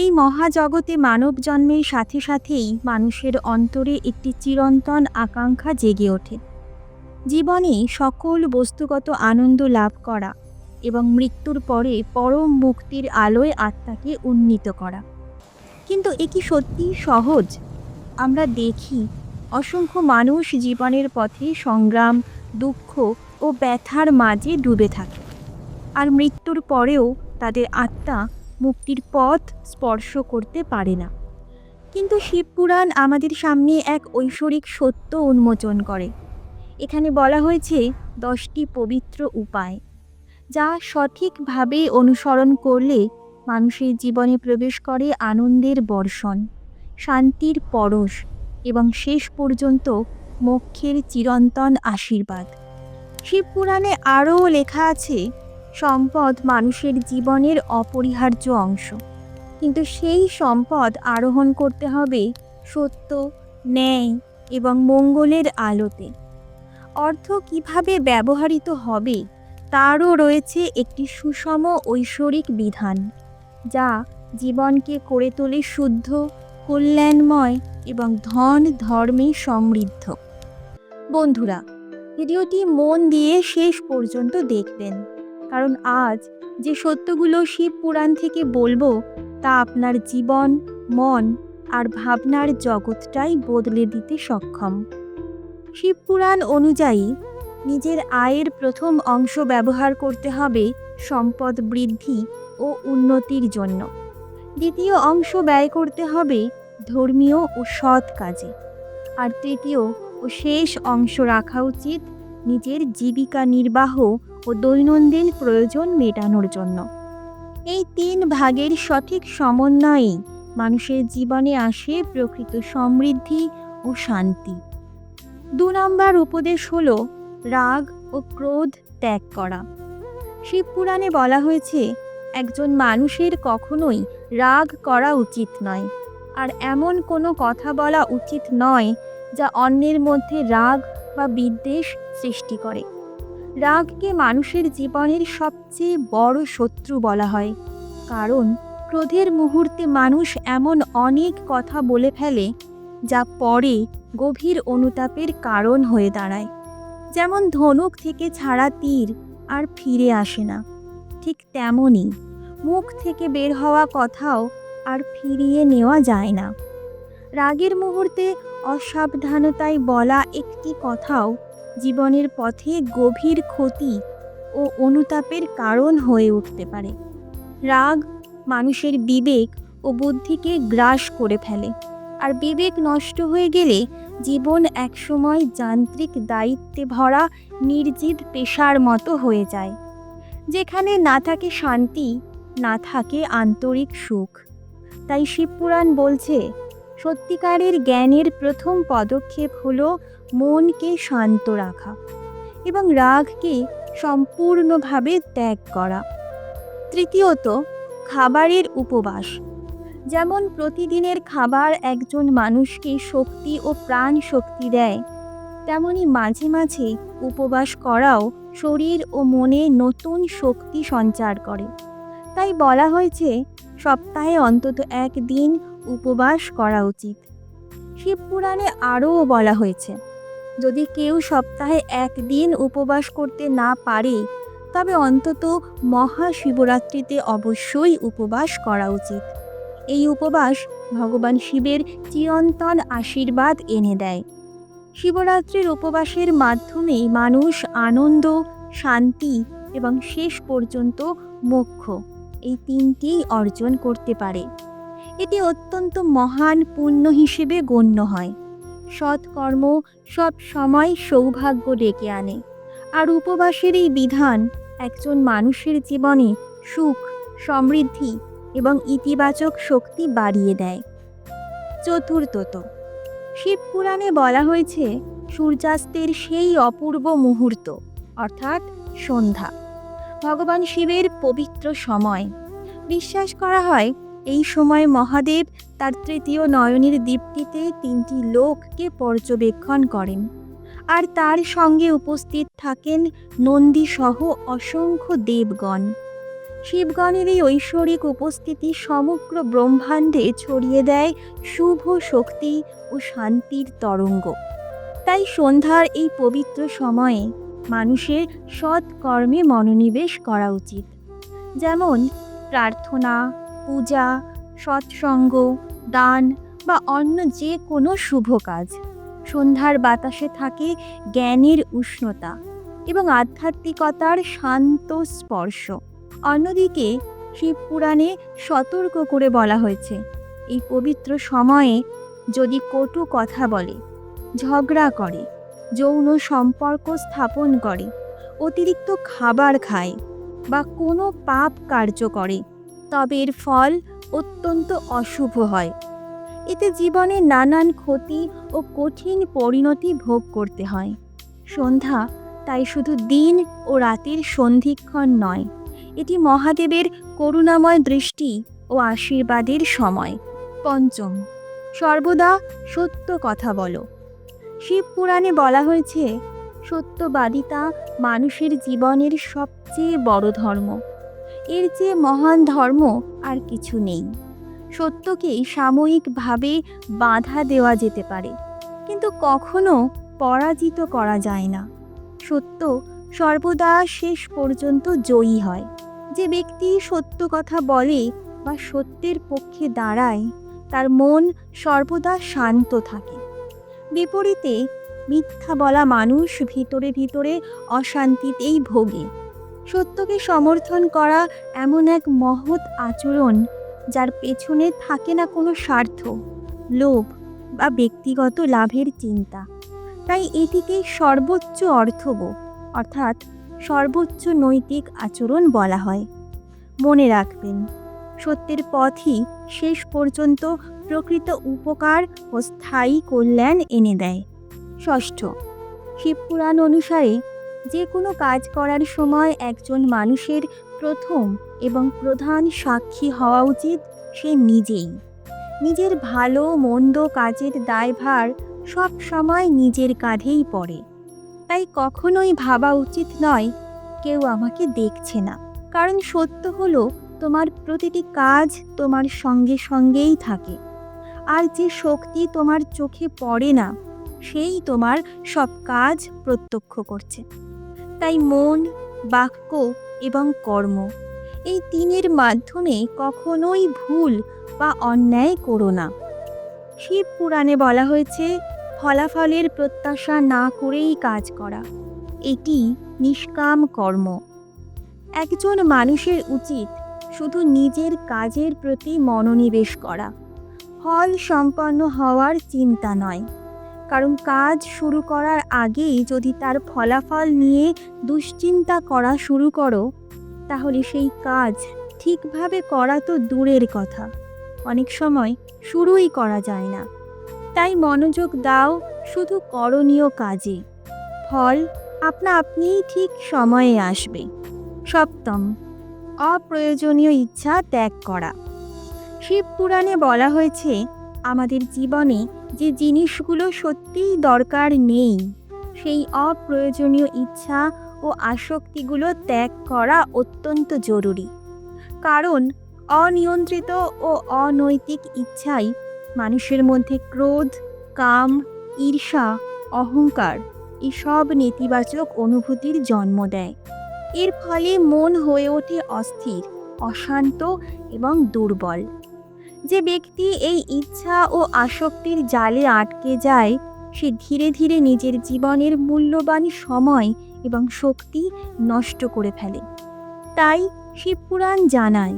এই মহাজগতে মানব জন্মের সাথে সাথেই মানুষের অন্তরে একটি চিরন্তন আকাঙ্ক্ষা জেগে ওঠে। জীবনে সকল বস্তুগত আনন্দ লাভ করা এবং মৃত্যুর পরে পরম মুক্তির আলোয় আত্মাকে উন্নীত করা। কিন্তু এ কি সত্যিই সহজ? আমরা দেখি অসংখ্য মানুষ জীবনের পথে সংগ্রাম, দুঃখ ও ব্যথার মাঝে ডুবে থাকে, আর মৃত্যুর পরেও তাদের আত্মা মুক্তির পথ স্পর্শ করতে পারে না। কিন্তু শিবপুরাণ আমাদের সামনে এক ঐশ্বরিক সত্য উন্মোচন করে। এখানে বলা হয়েছে 10টি পবিত্র উপায়, যা সঠিকভাবে অনুসরণ করলে মানুষের জীবনে প্রবেশ করে আনন্দের বর্ষণ, শান্তির পরশ এবং শেষ পর্যন্ত মোক্ষের চিরন্তন আশীর্বাদ। শিবপুরাণে আরও লেখা আছে, সম্পদ মানুষের জীবনের অপরিহার্য অংশ, কিন্তু সেই সম্পদ আরোহণ করতে হবে সত্য, ন্যায় এবং মঙ্গলের আলোতে। অর্থ কিভাবে ব্যবহৃত হবে তারও রয়েছে একটি সুষম ঐশ্বরিক বিধান, যা জীবনকে করে তোলে শুদ্ধ, কল্যাণময় এবং ধন ধর্মে সমৃদ্ধ। বন্ধুরা, ভিডিওটি মন দিয়ে শেষ পর্যন্ত দেখবেন, কারণ আজ যে সত্যগুলো শিবপুরাণ থেকে বলবো তা আপনার জীবন, মন আর ভাবনার জগৎটাই বদলে দিতে সক্ষম। শিবপুরাণ অনুযায়ী নিজের আয়ের প্রথম অংশ ব্যবহার করতে হবে সম্পদ বৃদ্ধি ও উন্নতির জন্য। দ্বিতীয় অংশ ব্যয় করতে হবে ধর্মীয় ও সৎ কাজে। আর তৃতীয় ও শেষ অংশ রাখা উচিত নিজের জীবিকা নির্বাহ ও দৈনন্দিন প্রয়োজন মেটানোর জন্য। এই 3 ভাগের সঠিক সমন্বয়ে মানুষের জীবনে আসে প্রকৃত সমৃদ্ধি ও শান্তি। 2 নম্বর উপদেশ হলো রাগ ও ক্রোধ ত্যাগ করা। শিবপুরাণে বলা হয়েছে, একজন মানুষের কখনোই রাগ করা উচিত নয়, আর এমন কোনো কথা বলা উচিত নয় যা অন্যের মধ্যে রাগ বা বিদ্বেষ সৃষ্টি করে। রাগকে মানুষের জীবনের সবচেয়ে বড় শত্রু বলা হয়, কারণ ক্রোধের মুহূর্তে মানুষ এমন অনেক কথা বলে ফেলে যা পরে গভীর অনুতাপের কারণ হয়ে দাঁড়ায়। যেমন ধনুক থেকে ছাড়া তীর আর ফিরে আসে না, ঠিক তেমনই মুখ থেকে বের হওয়া কথাও আর ফিরিয়ে নেওয়া যায় না। রাগের মুহূর্তে অসাবধানতায় বলা একটি কথাও জীবনের পথে গভীর ক্ষতি ও অনুতাপের কারণ হয়ে উঠতে পারে। রাগ মানুষের বিবেক ও বুদ্ধিকে গ্রাস করে ফেলে, আর বিবেক নষ্ট হয়ে গেলে জীবন একসময় যান্ত্রিক দায়িত্বে ভরা নির্জীব পেশার মতো হয়ে যায়, যেখানে না থাকে শান্তি, না থাকে আন্তরিক সুখ। তাই শিবপুরাণ বলছে, সত্যিকারের জ্ঞানের প্রথম পদক্ষেপ হলো মনকে শান্ত রাখা এবং রাগকে সম্পূর্ণভাবে ত্যাগ করা। তৃতীয়ত, খাবারের উপবাস। যেমন প্রতিদিনের খাবার একজন মানুষকে শক্তি ও প্রাণ শক্তি দেয়, তেমনি মাঝে মাঝে উপবাস করাও শরীর ও মনে নতুন শক্তি সঞ্চার করে। তাই বলা হয়েছে, সপ্তাহে অন্তত 1 দিন উপবাস করা উচিত। শিবপুরাণে আরও বলা হয়েছে, যদি কেউ সপ্তাহে 1 দিন উপবাস করতে না পারে, তবে অন্তত মহাশিবরাত্রিতে অবশ্যই উপবাস করা উচিত। এই উপবাস ভগবান শিবের চিরন্তন আশীর্বাদ এনে দেয়। শিবরাত্রির উপবাসের মাধ্যমে মানুষ আনন্দ, শান্তি এবং শেষ পর্যন্ত মোক্ষ, এই 3টিই অর্জন করতে পারে। এটি অত্যন্ত মহান পুণ্য হিসেবে গণ্য হয়। সৎকর্ম সব সময় সৌভাগ্য ডেকে আনে, আর উপবাসের এই বিধান একজন মানুষের জীবনে সুখ, সমৃদ্ধি এবং ইতিবাচক শক্তি বাড়িয়ে দেয়। চতুর্থত, শিবপুরাণে বলা হয়েছে, সূর্যাস্তের সেই অপূর্ব মুহূর্ত অর্থাৎ সন্ধ্যা ভগবান শিবের পবিত্র সময়। বিশ্বাস করা হয়, এই সময় মহাদেব তার তৃতীয় নয়নের দীপ্তিতে 3টি লোককে পর্যবেক্ষণ করেন, আর তার সঙ্গে উপস্থিত থাকেন নন্দী সহ অসংখ্য দেবগণ। শিবগণের এই ঐশ্বরিক উপস্থিতি সমগ্র ব্রহ্মাণ্ডে ছড়িয়ে দেয় শুভ শক্তি ও শান্তির তরঙ্গ। তাই সন্ধ্যার এই পবিত্র সময়ে মানুষের সৎ কর্মে মনোনিবেশ করা উচিত, যেমন প্রার্থনা, পূজা, সৎসঙ্গ, দান বা অন্য যে কোনো শুভ কাজ। সন্ধ্যার বাতাসে থাকে জ্ঞানের উষ্ণতা এবং আধ্যাত্মিকতার শান্ত স্পর্শ। অন্যদিকে শিবপুরাণে সতর্ক করে বলা হয়েছে, এই পবিত্র সময়ে যদি কটু কথা বলে, ঝগড়া করে, যৌন সম্পর্ক স্থাপন করে, অতিরিক্ত খাবার খায় বা কোনো পাপ কার্য করে, তবে এর ফল অত্যন্ত অশুভ হয়। এতে জীবনে নানান ক্ষতি ও কঠিন পরিণতি ভোগ করতে হয়। সন্ধ্যা তাই শুধু দিন ও রাতের সন্ধিক্ষণ নয়, এটি মহাদেবের করুণাময় দৃষ্টি ও আশীর্বাদের সময়। পঞ্চম, সর্বদা সত্য কথা বলো। শিবপুরাণে বলা হয়েছে, সত্যবাদিতা মানুষের জীবনের সবচেয়ে বড় ধর্ম। এর চেয়ে মহান ধর্ম আর কিছু নেই। সত্যকে সাময়িকভাবে বাধা দেওয়া যেতে পারে, কিন্তু কখনো পরাজিত করা যায় না। সত্য সর্বদা শেষ পর্যন্ত জয়ী হয়। যে ব্যক্তি সত্য কথা বলে বা সত্যের পক্ষে দাঁড়ায়, তার মন সর্বদা শান্ত থাকে। বিপরীতে মিথ্যা বলা মানুষ ভিতরে ভিতরে অশান্তিতেই ভোগে। সত্যকে সমর্থন করা এমন এক মহৎ আচরণ, যার পেছনে থাকে না কোনো স্বার্থ, লোভ বা ব্যক্তিগত লাভের চিন্তা। তাই এটিকে সর্বোচ্চ অর্থবহ অর্থাৎ সর্বোচ্চ নৈতিক আচরণ বলা হয়। মনে রাখবেন, সত্যের পথই শেষ পর্যন্ত প্রকৃত উপকার ও স্থায়ী কল্যাণ এনে দেয়। ষষ্ঠ, শিবপুরাণ অনুসারে যে কোনো কাজ করার সময় একজন মানুষের প্রথম এবং প্রধান সাক্ষী হওয়া উচিত সে নিজেই। নিজের ভালো মন্দ কাজের দায়ভার সব সময় নিজের কাঁধেই পড়ে। তাই কখনোই ভাবা উচিত নয়, কেউ আমাকে দেখছে না। কারণ সত্য হলো, তোমার প্রতিটি কাজ তোমার সঙ্গে সঙ্গেই থাকে, আর যে শক্তি তোমার চোখে পড়ে না, সেই তোমার সব কাজ প্রত্যক্ষ করছে। তাই মন, বাক্য এবং কর্ম, এই তিনের মাধ্যমে কখনোই ভুল বা অন্যায় করো না। শিব পুরাণে বলা হয়েছে, ফলাফলের প্রত্যাশা না করেই কাজ করা, এটি নিষ্কাম কর্ম। একজন মানুষের উচিত শুধু নিজের কাজের প্রতি মনোনিবেশ করা, ফল সম্পন্ন হওয়ার চিন্তা নয়। কারণ কাজ শুরু করার আগেই যদি তার ফলাফল নিয়ে দুশ্চিন্তা করা শুরু করো, তাহলে সেই কাজ ঠিকভাবে করা তো দূরের কথা, অনেক সময় শুরুই করা যায় না। তাই মনোযোগ দাও শুধু করণীয় কাজে, ফল আপনা আপনিই ঠিক সময়ে আসবে। সপ্তম, অপ্রয়োজনীয় ইচ্ছা ত্যাগ করা। শিব পুরাণে বলা হয়েছে, আমাদের জীবনে যে জিনিসগুলো সত্যিই দরকার নেই, সেই অপ্রয়োজনীয় ইচ্ছা ও আসক্তিগুলো ত্যাগ করা অত্যন্ত জরুরি। কারণ অনিয়ন্ত্রিত ও অনৈতিক ইচ্ছাই মানুষের মধ্যে ক্রোধ, কাম, ঈর্ষা, অহংকার এসব নেতিবাচক অনুভূতির জন্ম দেয়। এর ফলে মন হয়ে ওঠে অস্থির, অশান্ত এবং দুর্বল। যে ব্যক্তি এই ইচ্ছা ও আসক্তির জালে আটকে যায়, সে ধীরে ধীরে নিজের জীবনের মূল্যবান সময় এবং শক্তি নষ্ট করে ফেলে। তাই শিবপুরাণ জানায়,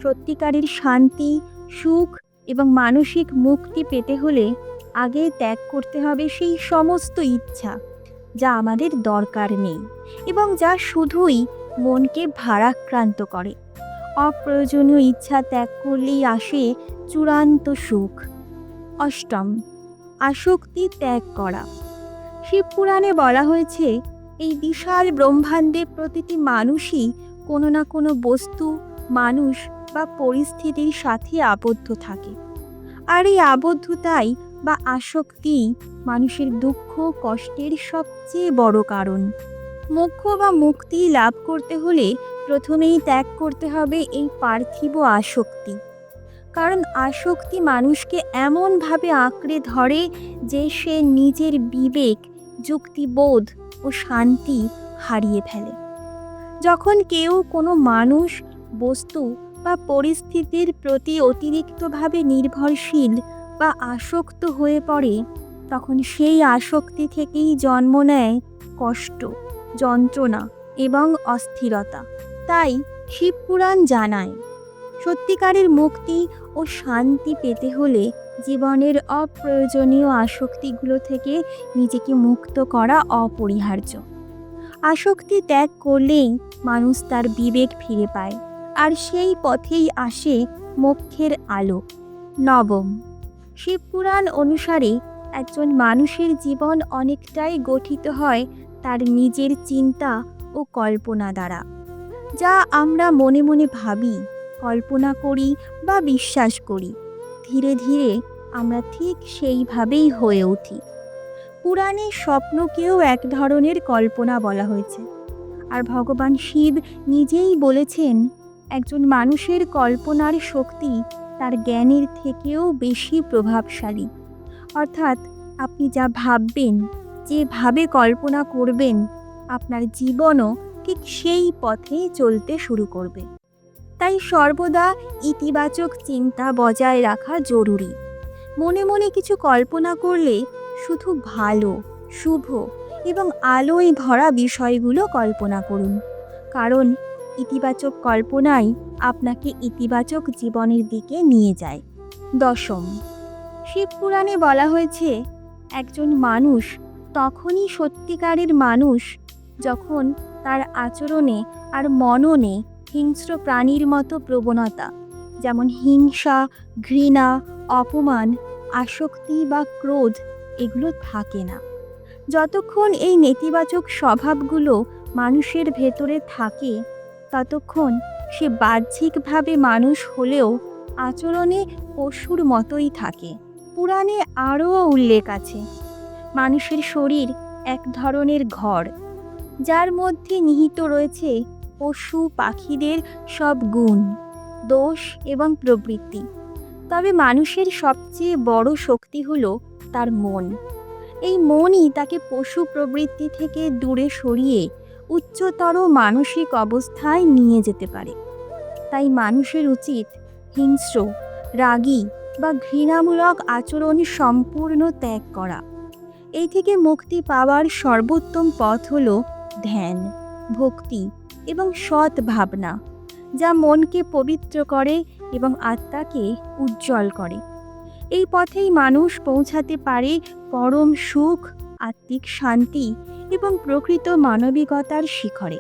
সত্যিকারের শান্তি, সুখ এবং মানসিক মুক্তি পেতে হলে আগে ত্যাগ করতে হবে সেই সমস্ত ইচ্ছা যা আমাদের দরকার নেই এবং যা শুধুই মনকে ভারাক্রান্ত করে। অপ্রয়োজনীয় ইচ্ছা ত্যাগ করলেই আসে চূড়ান্ত সুখ। অষ্টম, আসক্তি ত্যাগ করা। শিবপুরাণে বলা হয়েছে, এই বিশাল ব্রহ্মাণ্ডে প্রতিটি মানুষই কোনো না কোনো বস্তু, মানুষ বা পরিস্থিতির সাথে আবদ্ধ থাকে। আর এই আবদ্ধতাই বা আসক্তি মানুষের দুঃখ কষ্টের সবচেয়ে বড় কারণ। মোক্ষ বা মুক্তি লাভ করতে হলে প্রথমেই ত্যাগ করতে হবে এই পার্থিব আসক্তি। কারণ আসক্তি মানুষকে এমনভাবে আঁকড়ে ধরে যে সে নিজের বিবেক, যুক্তিবোধ ও শান্তি হারিয়ে ফেলে। যখন কেউ কোনো মানুষ, বস্তু বা পরিস্থিতির প্রতি অতিরিক্তভাবে নির্ভরশীল বা আসক্ত হয়ে পড়ে, তখন সেই আসক্তি থেকেই জন্ম নেয় কষ্ট, যন্ত্রণা এবং অস্থিরতা। তাই শিবপুরাণ জানায়, সত্যিকারের মুক্তি ও শান্তি পেতে হলে জীবনের অপ্রয়োজনীয় আসক্তিগুলো থেকে নিজেকে মুক্ত করা অপরিহার্য। আসক্তি ত্যাগ করলেই মানুষ তার বিবেক ফিরে পায়, আর সেই পথেই আসে মোক্ষের আলো। নবম, শিবপুরাণ অনুসারে একজন মানুষের জীবন অনেকটাই গঠিত হয় তার নিজের চিন্তা ও কল্পনা দ্বারা। যা আমরা মনে মনে ভাবি, কল্পনা করি বা বিশ্বাস করি, ধীরে ধীরে আমরা ঠিক সেইভাবেই হয়ে উঠি। পুরাণে স্বপ্নকেও এক ধরনের কল্পনা বলা হয়েছে, আর ভগবান শিব নিজেই বলেছেন, একজন মানুষের কল্পনার শক্তি তার জ্ঞানের থেকেও বেশি প্রভাবশালী। অর্থাৎ আপনি যা ভাববেন, যেভাবে কল্পনা করবেন, আপনার জীবনও ঠিক সেই পথে চলতে শুরু করবে। তাই সর্বদা ইতিবাচক চিন্তা বজায় রাখা জরুরি। মনে মনে কিছু কল্পনা করলে শুধু ভালো, শুভ এবং আলোয় ভরা বিষয়গুলো কল্পনা করুন, কারণ ইতিবাচক কল্পনাই আপনাকে ইতিবাচক জীবনের দিকে নিয়ে যায়। দশম, শিবপুরাণে বলা হয়েছে, একজন মানুষ তখনই সত্যিকারের মানুষ যখন তার আচরণে আর মননে হিংস্র প্রাণীর মতো প্রবণতা, যেমন হিংসা, ঘৃণা, অপমান, আসক্তি বা ক্রোধ, এগুলো থাকে না। যতক্ষণ এই নেতিবাচক স্বভাবগুলো মানুষের ভেতরে থাকে, ততক্ষণ সে বাহ্যিকভাবে মানুষ হলেও আচরণে পশুর মতোই থাকে। পুরাণে আরও উল্লেখ আছে, মানুষের শরীর এক ধরনের ঘর, যার মধ্যে নিহিত রয়েছে পশু পাখিদের সব গুণ, দোষ এবং প্রবৃত্তি। তবে মানুষের সবচেয়ে বড় শক্তি হলো তার মন। এই মনই তাকে পশু প্রবৃত্তি থেকে দূরে সরিয়ে উচ্চতর মানসিক অবস্থায় নিয়ে যেতে পারে। তাই মানুষের উচিত হিংস্র, রাগী বা ঘৃণামূলক আচরণ সম্পূর্ণ ত্যাগ করা। এই থেকে মুক্তি পাওয়ার সর্বোত্তম পথ হল ধ্যান, ভক্তি এবং সৎ ভাবনা, যা মনকে পবিত্র করে এবং আত্মাকে উজ্জ্বল করে। এই পথেই মানুষ পৌঁছাতে পারে পরম সুখ, আত্মিক শান্তি এবং প্রকৃত মানবিকতার শিখরে।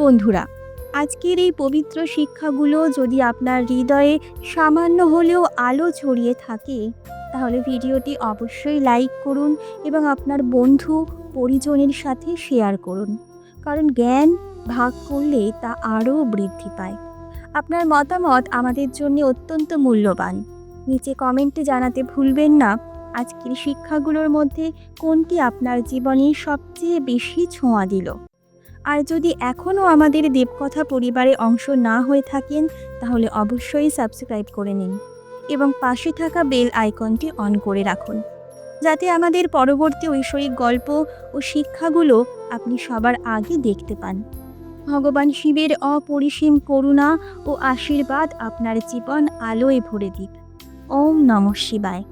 বন্ধুরা, আজকের এই পবিত্র শিক্ষাগুলো যদি আপনার হৃদয়ে সামান্য হলেও আলো ছড়িয়ে থাকে, তাহলে ভিডিওটি অবশ্যই লাইক করুন এবং আপনার বন্ধু পরিজনের সাথে শেয়ার করুন, কারণ জ্ঞান ভাগ করলে তা আরও বৃদ্ধি পায়। আপনার মতামত আমাদের জন্য অত্যন্ত মূল্যবান। নিচে কমেন্টে জানাতে ভুলবেন না আজকের শিক্ষাগুলোর মধ্যে কোনটি আপনার জীবনে সবচেয়ে বেশি ছোঁয়া দিল। আর যদি এখনও আমাদের দেবকথা পরিবারে অংশ না হয়ে থাকেন, তাহলে অবশ্যই সাবস্ক্রাইব করে নিন এবং পাশে থাকা বেল আইকনটি অন করে রাখুন, যাতে আমাদের পরবর্তী ঐশ্বরিক গল্প ও শিক্ষাগুলো আপনি সবার আগে দেখতে পান। ভগবান শিবের অপরিসীম করুণা ও আশীর্বাদ আপনার জীবন আলোয় ভরে দিক। ওম নমঃ শিবায়।